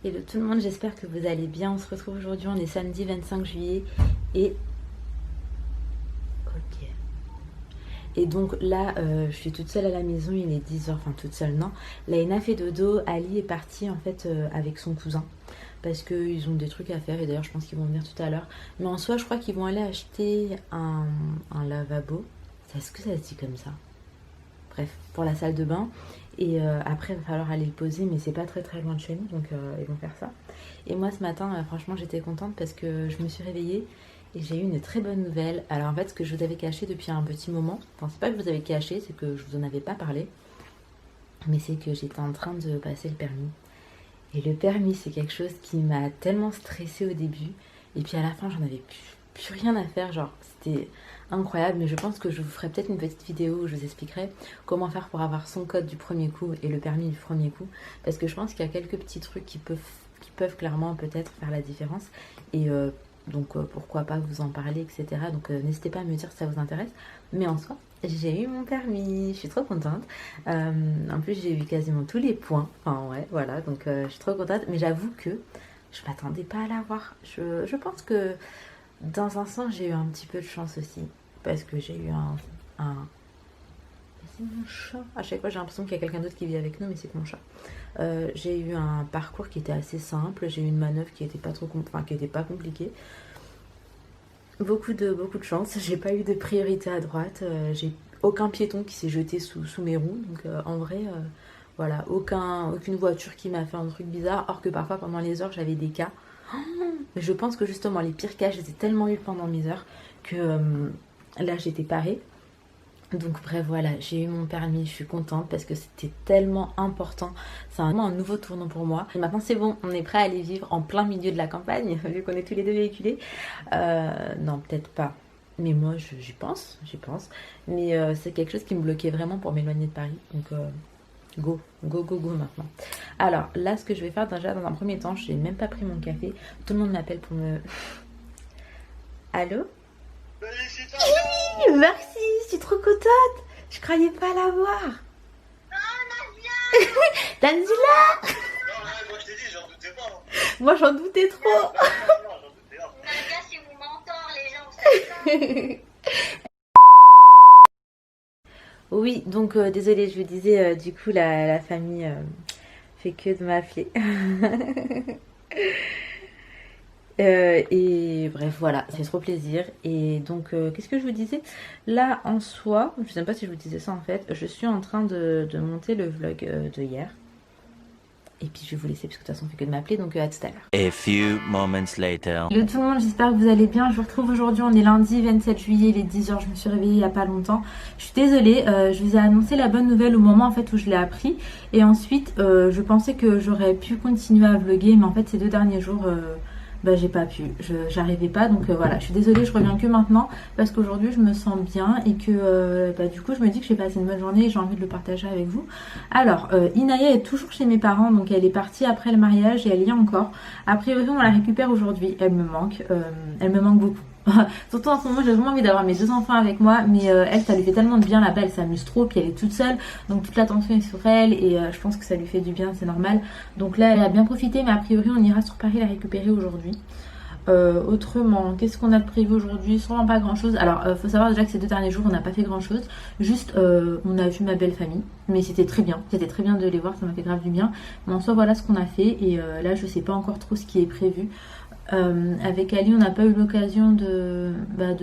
Hello tout le monde, j'espère que vous allez bien. On se retrouve aujourd'hui, on est samedi 25 juillet et... Ok. Et donc là, je suis toute seule à la maison, il est 10h, enfin toute seule non. Laïna fait dodo, Ali est parti en fait avec son cousin. Parce qu'ils ont des trucs à faire et d'ailleurs je pense qu'ils vont venir tout à l'heure. Mais en soi je crois qu'ils vont aller acheter un lavabo. Est-ce que ça se dit comme ça? Bref, pour la salle de bain. Et après il va falloir aller le poser, mais c'est pas très loin de chez nous, donc ils vont faire ça. Et moi ce matin franchement j'étais contente parce que je me suis réveillée et j'ai eu une très bonne nouvelle. Alors en fait ce que je vous avais caché depuis un petit moment, enfin c'est pas que je vous avais caché, c'est que je vous en avais pas parlé, mais c'est que j'étais en train de passer le permis. Et le permis c'est quelque chose qui m'a tellement stressée au début, et puis à la fin j'en avais plus rien à faire, genre c'était incroyable. Mais je pense que je vous ferai peut-être une petite vidéo où je vous expliquerai comment faire pour avoir son code du premier coup et le permis du premier coup, parce que je pense qu'il y a quelques petits trucs qui peuvent clairement peut-être faire la différence. Et donc pourquoi pas vous en parler, etc. Donc n'hésitez pas à me dire si ça vous intéresse. Mais en soi j'ai eu mon permis, je suis trop contente. En plus j'ai eu quasiment tous les points, enfin ouais voilà, donc je suis trop contente. Mais j'avoue que je m'attendais pas à l'avoir. Je pense que dans un sens j'ai eu un petit peu de chance aussi, parce que j'ai eu c'est mon chat. À chaque fois j'ai l'impression qu'il y a quelqu'un d'autre qui vit avec nous, mais c'est que mon chat. J'ai eu un parcours qui était assez simple, j'ai eu une manœuvre qui était pas trop qui était pas compliquée. Beaucoup de chance, j'ai pas eu de priorité à droite, j'ai aucun piéton qui s'est jeté sous mes roues, donc en vrai voilà, aucune voiture qui m'a fait un truc bizarre, or que parfois pendant les heures j'avais des cas. Mais je pense que justement les pires cas je les ai tellement eu pendant mes heures que là j'étais parée. Donc bref voilà, j'ai eu mon permis, je suis contente parce que c'était tellement important. C'est vraiment un nouveau tournant pour moi. Et maintenant c'est bon, on est prêt à aller vivre en plein milieu de la campagne, vu qu'on est tous les deux véhiculés. Non, peut-être pas. Mais moi j'y pense. Mais c'est quelque chose qui me bloquait vraiment pour m'éloigner de Paris. Donc go maintenant. Alors là ce que je vais faire déjà dans un premier temps, je n'ai même pas pris mon café. Tout le monde m'appelle pour me... Allô? Merci, je suis trop contente. Je croyais pas l'avoir. Tanzila. Moi je t'ai dit, j'en doutais pas. Moi j'en doutais trop. Nadia c'est mon mentor, les gens, vous savez ça. Oui, donc désolée, je vous disais, du coup la famille fait que de m'appeler. Et bref voilà, ça fait trop plaisir. Et donc qu'est-ce que je vous disais? Là en soi, je sais pas si je vous disais ça en fait, je suis en train de monter le vlog de hier. Et puis je vais vous laisser parce que de toute façon on fait que de m'appeler, donc à tout à l'heure. A few moments later. Hello tout le monde, j'espère que vous allez bien. Je vous retrouve aujourd'hui, on est lundi 27 juillet, il est 10h, je me suis réveillée il n'y a pas longtemps. Je suis désolée, je vous ai annoncé la bonne nouvelle au moment en fait où je l'ai appris. Et ensuite je pensais que j'aurais pu continuer à vlogger, mais en fait ces 2 derniers jours j'ai pas pu, j'arrivais pas, donc voilà, je suis désolée, je reviens que maintenant parce qu'aujourd'hui je me sens bien et que du coup je me dis que j'ai passé une bonne journée et j'ai envie de le partager avec vous. Alors Inaya est toujours chez mes parents, donc elle est partie après le mariage et elle y est encore. A priori on la récupère aujourd'hui, elle me manque beaucoup. Surtout en ce moment j'ai vraiment envie d'avoir mes 2 enfants avec moi, mais elle ça lui fait tellement de bien là-bas, elle s'amuse trop, puis elle est toute seule, donc toute l'attention est sur elle et je pense que ça lui fait du bien, c'est normal. Donc là elle a bien profité, mais a priori on ira sur Paris la récupérer aujourd'hui. Autrement, qu'est-ce qu'on a de prévu aujourd'hui? Sûrement pas grand chose. Alors faut savoir déjà que ces 2 derniers jours on n'a pas fait grand chose, juste on a vu ma belle famille, mais c'était très bien de les voir, ça m'a fait grave du bien. Mais en soi voilà ce qu'on a fait, et là je sais pas encore trop ce qui est prévu. Avec Ali on n'a pas eu l'occasion de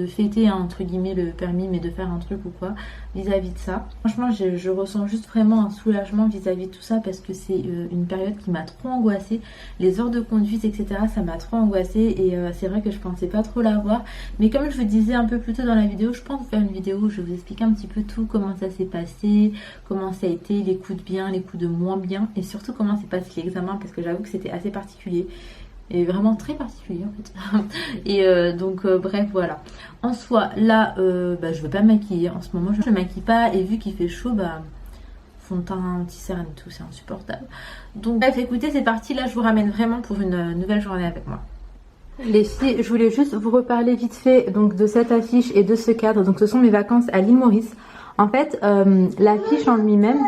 fêter entre guillemets le permis, mais de faire un truc ou quoi vis-à-vis de ça. Franchement je ressens juste vraiment un soulagement vis-à-vis de tout ça, parce que c'est une période qui m'a trop angoissée. Les heures de conduite etc, ça m'a trop angoissée, et c'est vrai que je pensais pas trop l'avoir. Mais comme je vous disais un peu plus tôt dans la vidéo, je pense vous faire une vidéo où je vous explique un petit peu tout, comment ça s'est passé, comment ça a été, les coups de bien, les coups de moins bien, et surtout comment s'est passé l'examen, parce que j'avoue que c'était assez particulier. Et vraiment très particulier en fait. Et donc bref voilà. En soi là je veux pas me maquiller en ce moment, je ne maquille pas, et vu qu'il fait chaud fond de teint anti-cerne et tout, c'est insupportable. Donc bref écoutez, c'est parti, là je vous ramène vraiment pour une nouvelle journée avec moi. Les filles, je voulais juste vous reparler vite fait donc de cette affiche et de ce cadre. Donc ce sont mes vacances à l'île Maurice. En fait l'affiche en lui-même,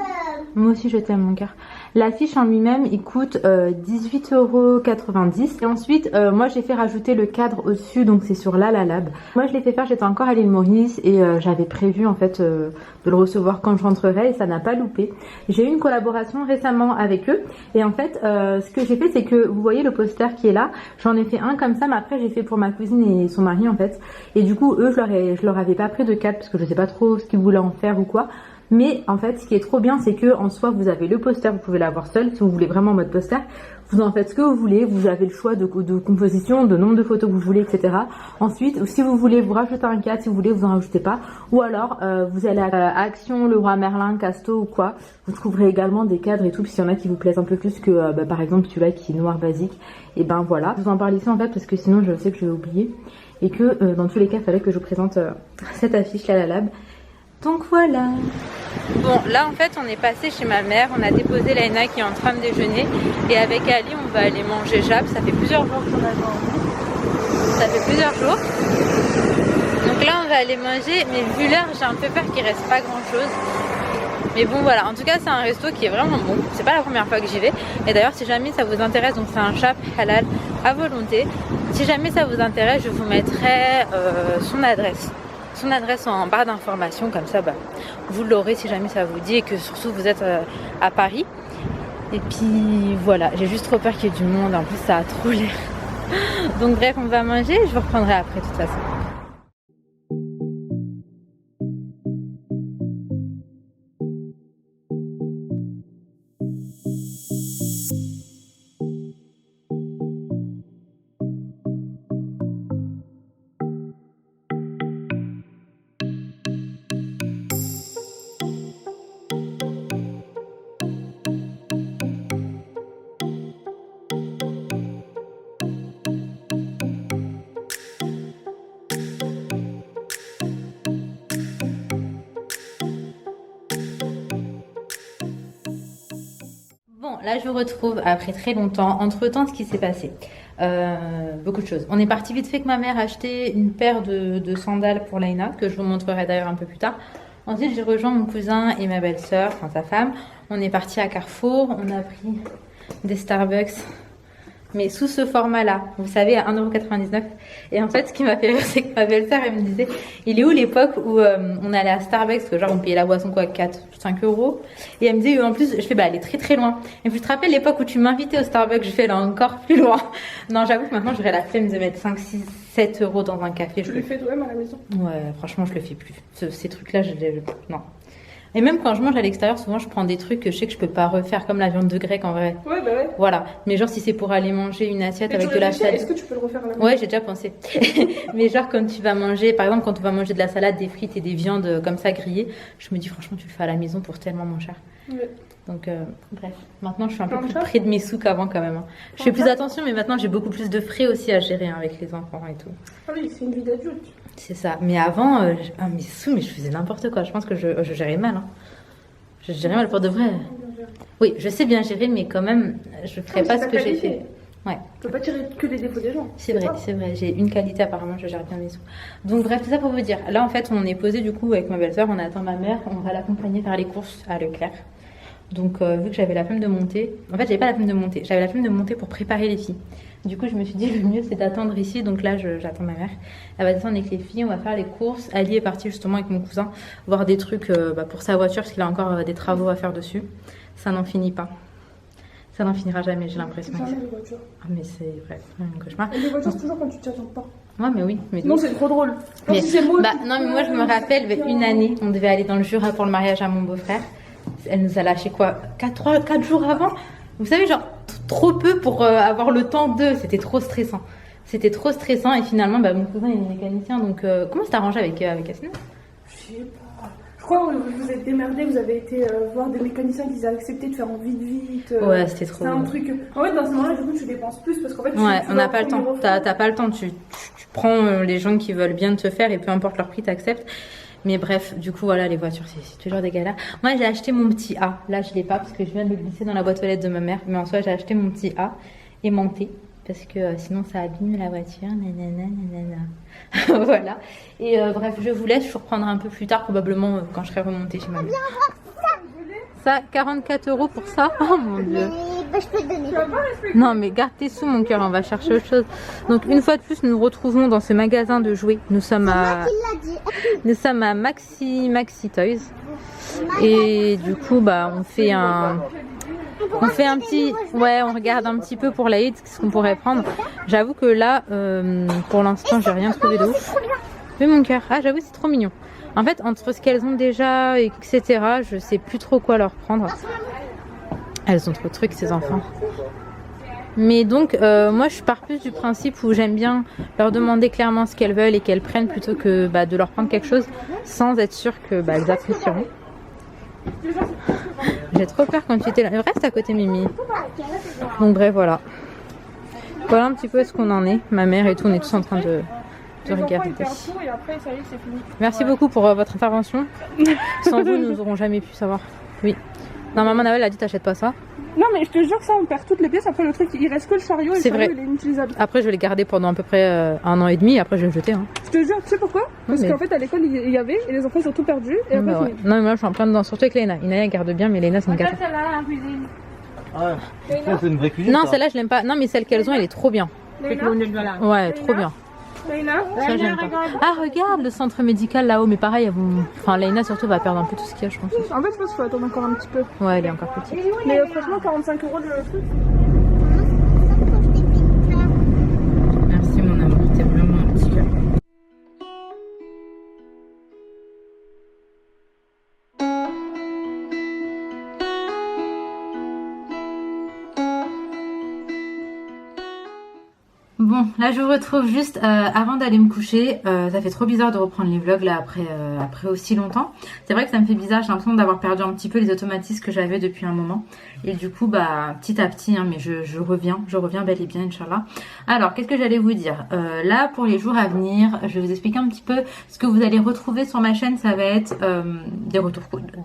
moi aussi je t'aime mon cœur. L'affiche en lui-même, il coûte 18,90 €. Et ensuite, moi j'ai fait rajouter le cadre au-dessus, donc c'est sur Lalab. Moi je l'ai fait faire, j'étais encore à l'île Maurice et j'avais prévu en fait de le recevoir quand je rentrerai et ça n'a pas loupé. J'ai eu une collaboration récemment avec eux et en fait, ce que j'ai fait, c'est que vous voyez le poster qui est là, j'en ai fait un comme ça, mais après j'ai fait pour ma cousine et son mari en fait. Et du coup, eux, je leur avais pas pris de cadre parce que je sais pas trop ce qu'ils voulaient en faire ou quoi. Mais en fait, ce qui est trop bien, c'est que en soi, vous avez le poster, vous pouvez l'avoir seul. Si vous voulez vraiment en mode poster, vous en faites ce que vous voulez. Vous avez le choix de composition, de nombre de photos que vous voulez, etc. Ensuite, si vous voulez vous rajouter un cadre, si vous voulez, vous en rajoutez pas. Ou alors, vous allez à Action, Leroy Merlin, Casto ou quoi. Vous trouverez également des cadres et tout. Puis s'il y en a qui vous plaisent un peu plus que, par exemple, celui-là qui est noir basique, et ben voilà. Je vous en parle ici en fait parce que sinon, je sais que je vais oublier. Et que dans tous les cas, il fallait que je vous présente cette affiche Lalab. Donc voilà. Bon, là en fait on est passé chez ma mère, on a déposé Laina qui est en train de déjeuner et avec Ali on va aller manger Jap. Ça fait plusieurs jours qu'on a envie. Ça fait plusieurs jours. Donc là on va aller manger, mais vu l'heure j'ai un peu peur qu'il reste pas grand chose. Mais bon voilà, en tout cas c'est un resto qui est vraiment bon. C'est pas la première fois que j'y vais. Et d'ailleurs si jamais ça vous intéresse, donc c'est un Jap halal à volonté. Si jamais ça vous intéresse, je vous mettrai son adresse en barre d'informations, comme ça vous l'aurez si jamais ça vous dit et que surtout vous êtes à Paris. Et puis voilà, j'ai juste trop peur qu'il y ait du monde, en plus ça a trop l'air. Donc bref, on va manger, je vous reprendrai après de toute façon. Bon, là je vous retrouve après très longtemps. Entre temps, ce qui s'est passé, beaucoup de choses. On est parti vite fait que ma mère a acheté une paire de sandales pour Laina, que je vous montrerai d'ailleurs un peu plus tard. Ensuite, j'ai rejoint mon cousin et ma belle-sœur, enfin sa femme. On est parti à Carrefour, on a pris des Starbucks, mais sous ce format-là, vous savez, à 1,99 €. Et en fait, ce qui m'a fait rire, c'est que ma belle-sœur, elle me disait, il est où l'époque où on allait à Starbucks, parce que genre on payait la boisson quoi, 4-5 €. Et elle me disait, en plus, je fais, elle est très très loin. Et puis je te rappelle l'époque où tu m'invitais au Starbucks, je fais, là encore plus loin. Non, j'avoue que maintenant, j'aurais la flemme de mettre 5, 6, 7 € dans un café. Tu le fais toi-même à la maison? Ouais, franchement, je le fais plus. Ces trucs-là, non. Et même quand je mange à l'extérieur, souvent je prends des trucs que je sais que je peux pas refaire, comme la viande de grec en vrai. Ouais, bah ouais. Voilà. Mais genre, si c'est pour aller manger une assiette Mais avec de la salade. Est-ce que tu peux le refaire à la maison? Ouais, j'ai déjà pensé. Mais genre, quand tu vas manger, par exemple, quand on va manger de la salade, des frites et des viandes comme ça grillées, je me dis franchement, tu le fais à la maison pour tellement moins cher. Ouais. Donc, bref. Maintenant, je suis un peu plus près de mes sous qu'avant quand même. Hein. Je fais plus attention, mais maintenant, j'ai beaucoup plus de frais aussi à gérer avec les enfants et tout. Ah oui, c'est une vie d'adulte. C'est ça. Mais avant, mes sous, mais je faisais n'importe quoi. Je pense que je gérais mal. Hein. Je gérais mal pour de vrai. Oui, je sais bien gérer, mais quand même, je ne ferais pas ce que j'ai fait. Ouais. Tu peux pas tirer que les défauts des gens. C'est vrai, c'est vrai. J'ai une qualité apparemment, je gère bien mes sous. Donc bref, tout ça pour vous dire. Là, en fait, on est posé du coup avec ma belle-sœur, on attend ma mère, on va l'accompagner faire les courses à Leclerc. Donc vu que j'avais la flemme de monter, en fait, j'avais pas la flemme de monter, j'avais la flemme de monter pour préparer les filles. Du coup, je me suis dit, le mieux, c'est d'attendre ici. Donc là, j'attends ma mère. Elle va descendre avec les filles, on va faire les courses. Ali est parti justement avec mon cousin voir des trucs pour sa voiture, parce qu'il a encore des travaux à faire dessus. Ça n'en finit pas. Ça n'en finira jamais, j'ai l'impression. C'est les voitures. Ah, mais c'est vrai, un cauchemar. Et les voitures, c'est toujours quand tu t'y attends pas. Ouais, mais oui. Mais non, c'est trop drôle. Mais, non, mais moi, je me rappelle, une année, on devait aller dans le Jura pour le mariage à mon beau-frère. Elle nous a lâché quoi 4 jours avant. Vous savez, genre, trop peu pour avoir le temps d'eux. C'était trop stressant. C'était trop stressant. Et finalement, mon cousin est mécanicien. Donc, comment c'est arrangé avec Asna? Je sais pas. Je crois que vous êtes démerdés. Vous avez été voir des mécaniciens qui ont accepté de faire en vite. Ouais, c'était trop. C'est un truc. En fait, dans ce moment-là, du coup, tu dépenses plus parce qu'en fait, ouais, on n'a pas le temps. T'as pas le temps. Tu prends les gens qui veulent bien te faire et peu importe leur prix, t'acceptes. Mais bref, du coup, voilà, les voitures, c'est toujours des galères. Moi, j'ai acheté mon petit A. Là, je l'ai pas parce que je viens de le glisser dans la boîte aux lettres de ma mère. Mais en soi, j'ai acheté mon petit A aimanté parce que sinon, ça abîme la voiture. Nanana, nanana. Voilà. Et bref, je vous laisse. Je vous reprendrai un peu plus tard, probablement quand je serai remontée chez ma mère. Ça, 44 € pour ça. Oh mon dieu. Mais bah, je peux te donner. Non mais garde tes sous mon cœur, on va chercher autre chose. Donc une fois de plus nous nous retrouvons dans ce magasin de jouets. Nous sommes à Maxi Toys. Et du coup bah on fait un petit, ouais, on regarde un petit peu pour l'Aïd ce qu'on pourrait prendre. J'avoue que là pour l'instant j'ai rien trouvé de ouf. Mais mon cœur, ah j'avoue c'est trop mignon. En fait entre ce qu'elles ont déjà etc, je sais plus trop quoi leur prendre. Elles ont trop de trucs ces enfants. Mais donc moi je pars plus du principe où j'aime bien leur demander clairement ce qu'elles veulent et qu'elles prennent plutôt que bah, de leur prendre quelque chose sans être sûre que bah, elles apprécieront. J'ai trop peur quand tu étais là. Reste à côté Mimi. Donc bref voilà. Voilà un petit peu ce qu'on en est. Ma mère et tout, on est tous en train de regarder. Merci beaucoup pour votre intervention. Sans vous, nous n'aurons jamais pu savoir. Oui. Non, maman Nawel a dit t'achètes pas ça. Non mais je te jure ça on perd toutes les pièces, après le truc il reste que le chariot et le chariot il est inutilisable. Après je vais les garder pendant à peu près 1 an et demi et après je vais le jeter. Hein. Je te jure, tu sais pourquoi? Parce qu'en fait à l'école il y avait et les enfants ils ont tout perdu et après ouais. Non mais moi je suis en plein dedans, surtout avec Léna. Inaya garde bien mais Léna c'est une gâteau. Ah, c'est une vraie cuisine. Non celle-là je l'aime pas, non mais celle qu'elles ont elle est trop bien. Ouais trop bien. Ça, j'aime pas. Ah regarde le centre médical là-haut, mais pareil elles vont... Enfin Léna surtout va perdre un peu tout ce qu'il y a je pense. En fait je pense qu'il faut attendre encore un petit peu. Ouais elle est encore petite. Mais franchement 45 € le truc. Merci mon amour, t'es vraiment un petit cœur. Bon, là je vous retrouve juste avant d'aller me coucher. Ça fait trop bizarre de reprendre les vlogs là après aussi longtemps. C'est vrai que ça me fait bizarre, j'ai l'impression d'avoir perdu un petit peu les automatismes que j'avais depuis un moment. Et du coup, bah petit à petit, hein, mais je reviens bel et bien, Inch'Allah. Alors, qu'est-ce que j'allais vous dire là, pour les jours à venir, je vais vous expliquer un petit peu ce que vous allez retrouver sur ma chaîne. Ça va être des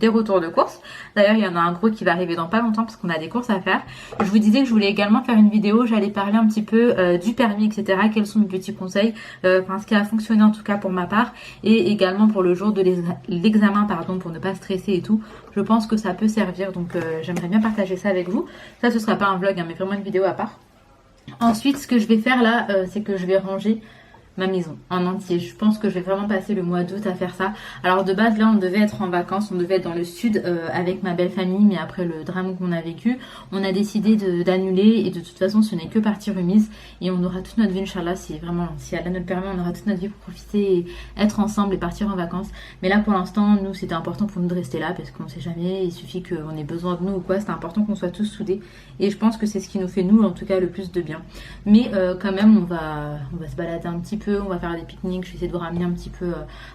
retours de courses. D'ailleurs, il y en a un gros qui va arriver dans pas longtemps parce qu'on a des courses à faire. Je vous disais que je voulais également faire une vidéo, j'allais parler un petit peu du permis, etc. Quels sont mes petits conseils, enfin ce qui a fonctionné en tout cas pour ma part, et également pour le jour de l'examen, pardon, pour ne pas stresser et tout. Je pense que ça peut servir, donc j'aimerais bien partager ça avec vous. Ça ce sera pas un vlog, hein, mais vraiment une vidéo à part. Ensuite, ce que je vais faire là, c'est que je vais ranger ma maison en entier. Je pense que je vais vraiment passer le mois d'août à faire ça. Alors de base là on devait être en vacances, on devait être dans le sud avec ma belle famille, mais après le drame qu'on a vécu, on a décidé d'annuler et de toute façon ce n'est que partie remise et on aura toute notre vie Inch'Allah, si Allah nous le permet, on aura toute notre vie pour profiter et être ensemble et partir en vacances. Mais là pour l'instant nous c'était important pour nous de rester là parce qu'on sait jamais, il suffit qu'on ait besoin de nous ou quoi, c'est important qu'on soit tous soudés et je pense que c'est ce qui nous fait nous en tout cas le plus de bien. Mais quand même on va se balader un petit peu, on va faire des pique-niques, je vais essayer de vous ramener un petit peu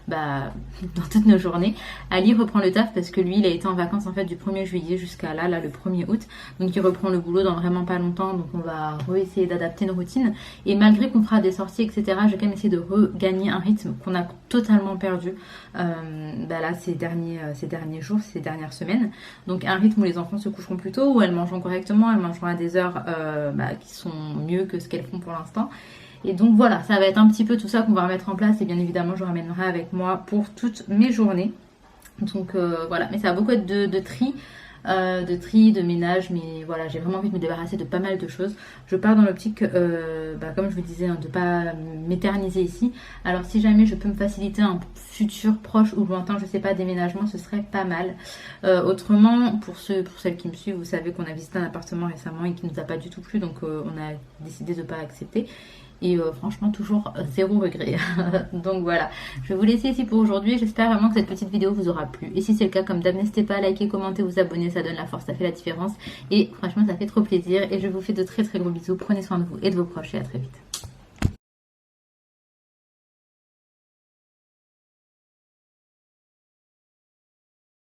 dans toutes nos journées. Ali reprend le taf parce que lui il a été en vacances en fait du 1er juillet jusqu'à là le 1er août, donc il reprend le boulot dans vraiment pas longtemps, donc on va essayer d'adapter nos routines et malgré qu'on fera des sorties etc, je vais quand même essayer de regagner un rythme qu'on a totalement perdu là ces derniers jours, ces dernières semaines, donc un rythme où les enfants se coucheront plus tôt, où elles mangeront correctement, elles mangeront à des heures qui sont mieux que ce qu'elles font pour l'instant. Et donc voilà, ça va être un petit peu tout ça qu'on va remettre en place et bien évidemment je ramènerai avec moi pour toutes mes journées. Donc voilà, mais ça va beaucoup être de tri, de ménage, mais voilà, j'ai vraiment envie de me débarrasser de pas mal de choses. Je pars dans l'optique, comme je vous disais, hein, de pas m'éterniser ici. Alors si jamais je peux me faciliter un futur proche ou lointain, je sais pas, déménagement, ce serait pas mal. Autrement, pour celles qui me suivent, vous savez qu'on a visité un appartement récemment et qui nous a pas du tout plu, donc on a décidé de pas accepter. Et franchement toujours zéro regret. Donc voilà, je vais vous laisser ici pour aujourd'hui. J'espère vraiment que cette petite vidéo vous aura plu. Et si c'est le cas, comme d'hab, n'hésitez pas à liker, commenter, vous abonner, ça donne la force, ça fait la différence. Et franchement ça fait trop plaisir. Et je vous fais de très très gros bisous. Prenez soin de vous et de vos proches et à très vite.